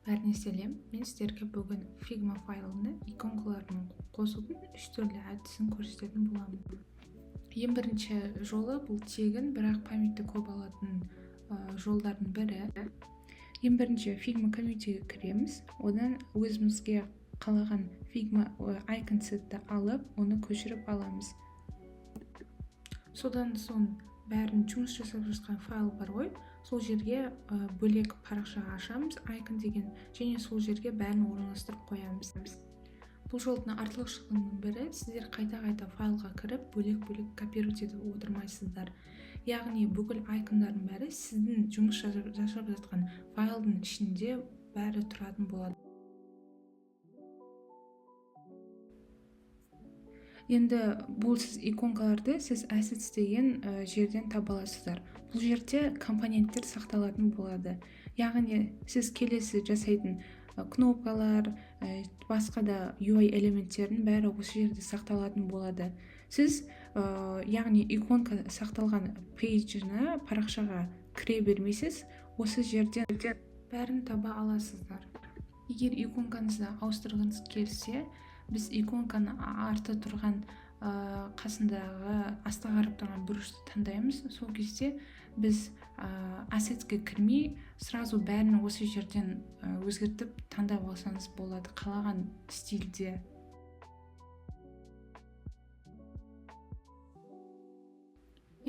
Бәріне сәлем, мен сіздерге бүгін Figma файлына иконкаларын қосудың 3 түрлі әдісін көрсететін боламын. Ең бірінші жолы бұл тегін, бірақ памятті көп алатын жолдардың бірі. Ең бірінші Figma комьюнитиге кіреміз, одан өзімізге қалаған Figma icon сетті алып, оны көшіріп аламыз. Содан соң бәрін жұмыс жасап жатқан файл бар ғой, сол жерге бөлек парақшаға ашамыз, icon деген, және сол жерге бәрін орналастырып қоямыз. Бұл жолдың артықшылығының бірі, сіздер қайта-қайта файлға кіріп, бөлек-бөлек копировать етіп отырмайсыздар. Яғни бүкіл айкондардың бәрі сіздің жұмыс жасап жатқан файлдың ішінде бәрі тұратын болады. Енді бұл сіз иконкаларды сіз assets деген жерден таба аласыздар. Бұл жерде компоненттер сақталатын болады. Яғни сіз келесі жасайтын кнопкалар, басқа да UI элементтердің бәрі осы жерде сақталатын болады. Сіз яғни иконка сақталған пейджіне, парақшаға кіре бермейсіз, осы жерден бәрін таба аласыздар. Егер иконкаңызды ауыстырғыңыз келсе, біз иконканы арты тұрған қасындағы асты қарап тұрған бұрышты таңдаймыз. Сол кезде біз ассетке кірмей, сразу бәрін осы жерден өзгертіп таңдап алсаңыз болады, қалаған стильде.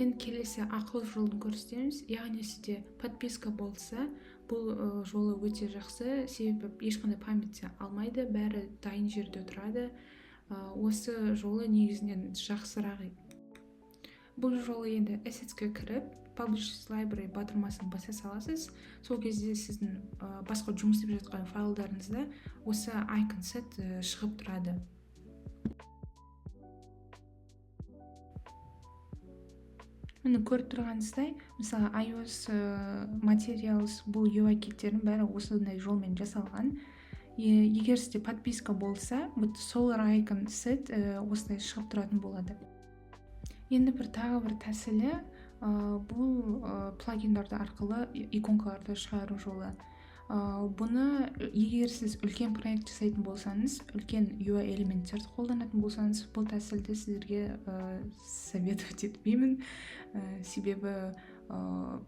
Енді келесі ақылы жолын көрсетеміз. Яғни сізде подписка болса, бұл жолы өте жақсы, себебі ешқандай памятте алмайды, бәрі дайын жерде тұрады. Осы жолы негізінен жақсырақ. Бұл жолы енді assetsке кіріп, Publish Library батырмасын баса саласыз. Сол кезде сіздің басқа жұмыс істеп жатқан файлдарыңызда осы icon set шығып тұрады. Мені көріп тұрғаныңыздай, мысалы iOS Materials бұл UI киттердің бәрі осындай жолмен жасалған. Егер сізде подписка болса, Solar Icon Set осындай шығып тұратын болады. Енді тағы бір тәсілі, бұл плагиндарды арқылы иконкаларды шығару жолы. Бұны егер сіз үлкен проект жасайтын болсаңыз, үлкен UI элементтерді қолданатын болсаңыз, бұл тәсілді сіздерге советовать етпеймін, себебі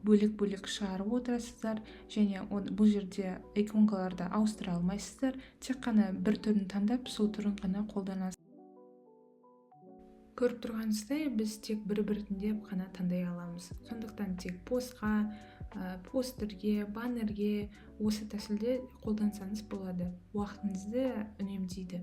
бөлек-бөлек шығарып отырасыздар, және бұл жерде иконкаларды ауыстыра алмайсыздар, тек қана бір түрін таңдап, сол түрін ғана қолданасыз. Көріп тұрғаныңыздай, біз тек бір-бірден ғана таңдай аламыз. Сондықтан тек постқа, постерге, баннерге осы тәсілді қолдансаңыз болады. Уақытыңызды үнемдейді.